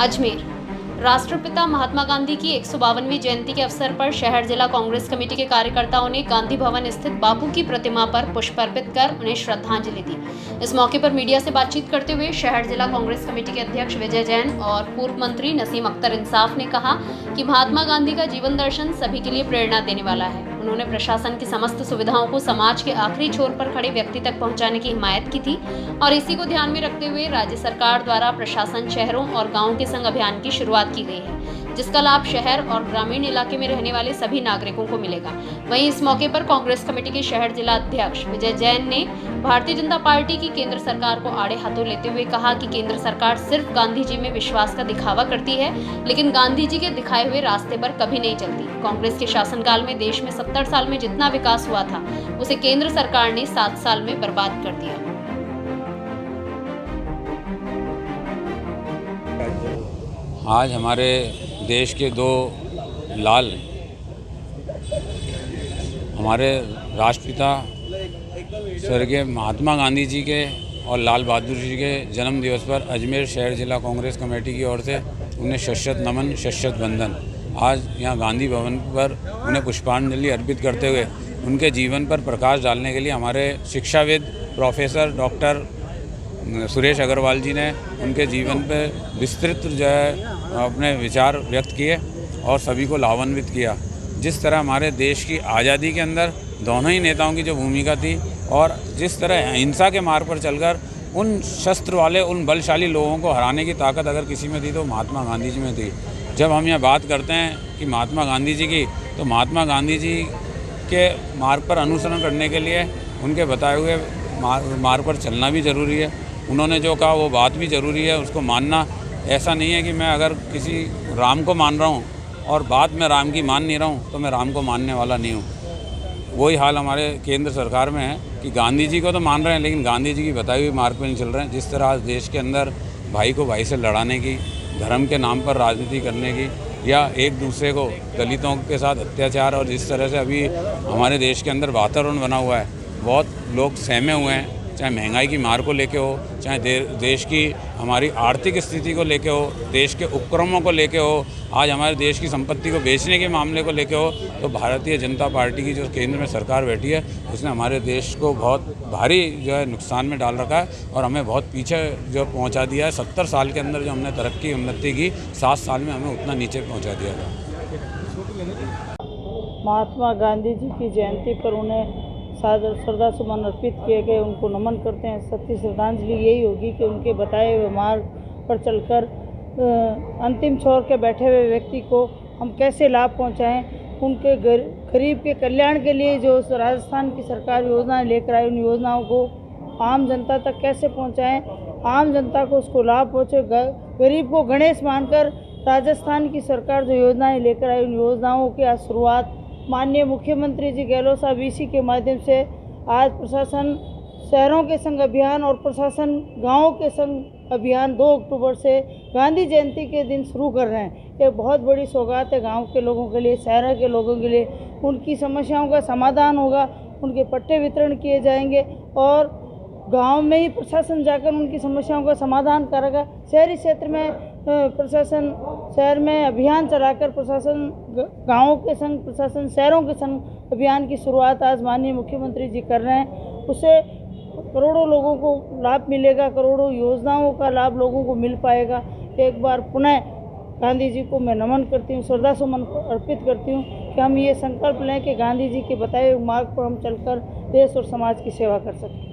अजमेर। राष्ट्रपिता महात्मा गांधी की 152वीं जयंती के अवसर पर शहर जिला कांग्रेस कमेटी के कार्यकर्ताओं ने गांधी भवन स्थित बापू की प्रतिमा पर पुष्प अर्पित कर उन्हें श्रद्धांजलि दी। इस मौके पर मीडिया से बातचीत करते हुए शहर जिला कांग्रेस कमेटी के अध्यक्ष विजय जैन और पूर्व मंत्री नसीम अख्तर इंसाफ ने कहा कि महात्मा गांधी का जीवन दर्शन सभी के लिए प्रेरणा देने वाला है। उन्होंने प्रशासन की समस्त सुविधाओं को समाज के आखिरी छोर पर खड़े व्यक्ति तक पहुंचाने की हिमायत की थी और इसी को ध्यान में रखते हुए राज्य सरकार द्वारा प्रशासन शहरों और गांवों के संग अभियान की शुरुआत की गई है, जिसका लाभ शहर और ग्रामीण इलाके में रहने वाले सभी नागरिकों को मिलेगा। वहीं इस मौके पर कांग्रेस कमेटी के शहर जिला अध्यक्ष विजय जैन ने भारतीय जनता पार्टी की केंद्र सरकार को आड़े हाथों लेते हुए कहा कि केंद्र सरकार सिर्फ गांधी जी में विश्वास का दिखावा करती है, लेकिन गांधी जी के दिखाए हुए रास्ते पर कभी नहीं चलती। कांग्रेस के शासनकाल में देश में 70 साल में जितना विकास हुआ था उसे केंद्र सरकार ने 7 साल में बर्बाद कर दिया। आज हमारे देश के दो लाल, हमारे राष्ट्रपिता स्वर्गीय महात्मा गांधी जी के और लाल बहादुर जी के जन्म दिवस पर अजमेर शहर जिला कांग्रेस कमेटी की ओर से उन्हें शत नमन शत वंदन। आज यहाँ गांधी भवन पर उन्हें पुष्पांजलि अर्पित करते हुए उनके जीवन पर प्रकाश डालने के लिए हमारे शिक्षाविद प्रोफेसर डॉक्टर सुरेश अग्रवाल जी ने उनके जीवन पर विस्तृत जो है अपने विचार व्यक्त किए और सभी को लाभान्वित किया। जिस तरह हमारे देश की आज़ादी के अंदर दोनों ही नेताओं की जो भूमिका थी और जिस तरह अहिंसा के मार्ग पर चलकर उन शस्त्र वाले उन बलशाली लोगों को हराने की ताकत अगर किसी में थी तो महात्मा गांधी जी में थी। जब हम यह बात करते हैं कि महात्मा गांधी जी की, तो महात्मा गांधी जी के मार्ग पर अनुसरण करने के लिए उनके बताए हुए मार्ग पर चलना भी ज़रूरी है। उन्होंने जो कहा वो बात भी ज़रूरी है, उसको मानना। ऐसा नहीं है कि मैं अगर किसी राम को मान रहा हूँ और बात में राम की मान नहीं रहा हूँ तो मैं राम को मानने वाला नहीं हूँ। वही हाल हमारे केंद्र सरकार में है कि गांधी जी को तो मान रहे हैं लेकिन गांधी जी की बताई हुई मार्ग पर नहीं चल रहे हैं। जिस तरह आज देश के अंदर भाई को भाई से लड़ाने की, धर्म के नाम पर राजनीति करने की या एक दूसरे को दलितों के साथ अत्याचार, और जिस तरह से अभी हमारे देश के अंदर वातावरण बना हुआ है, बहुत लोग सहमे हुए हैं, चाहे महंगाई की मार को लेके हो, चाहे देश की हमारी आर्थिक स्थिति को लेके हो, देश के उपक्रमों को लेके हो, आज हमारे देश की संपत्ति को बेचने के मामले को लेके हो, तो भारतीय जनता पार्टी की जो केंद्र में सरकार बैठी है उसने हमारे देश को बहुत भारी जो है नुकसान में डाल रखा है और हमें बहुत पीछे जो पहुंचा दिया है। 70 साल के अंदर जो हमने तरक्की उन्नति की, 7 साल में हमें उतना नीचे पहुँचा दिया था। महात्मा गांधी जी की जयंती पर उन्हें श्रद्धा सुमन अर्पित किए गए, उनको नमन करते हैं। सच्ची श्रद्धांजलि यही होगी कि उनके बताए हुए मार्ग पर चलकर अंतिम छोर के बैठे हुए व्यक्ति को हम कैसे लाभ पहुंचाएं, उनके गरीब के कल्याण के लिए जो राजस्थान की सरकार योजनाएं लेकर आई, उन योजनाओं को आम जनता तक कैसे पहुंचाएं, आम जनता को उसको लाभ पहुँचे। गरीब को गणेश मानकर राजस्थान की सरकार जो योजनाएँ लेकर आई, उन योजनाओं की आज शुरुआत माननीय मुख्यमंत्री जी गहलोत साहब इसी के माध्यम से आज प्रशासन शहरों के संग अभियान और प्रशासन गांवों के संग अभियान 2 अक्टूबर से गांधी जयंती के दिन शुरू कर रहे हैं। ये बहुत बड़ी सौगात है गांव के लोगों के लिए, शहर के लोगों के लिए। उनकी समस्याओं का समाधान होगा, उनके पट्टे वितरण किए जाएंगे और गांव में ही प्रशासन जाकर उनकी समस्याओं का समाधान करेगा। शहरी क्षेत्र में प्रशासन शहर में अभियान चलाकर प्रशासन गांवों के संग प्रशासन शहरों के संग अभियान की शुरुआत आज माननीय मुख्यमंत्री जी कर रहे हैं। उससे करोड़ों लोगों को लाभ मिलेगा, करोड़ों योजनाओं का लाभ लोगों को मिल पाएगा। एक बार पुनः गांधी जी को मैं नमन करती हूँ, श्रद्धा सुमन अर्पित करती हूँ कि हम ये संकल्प लें कि गांधी जी के बताए हुए मार्ग पर हम चलकर देश और समाज की सेवा कर सकें।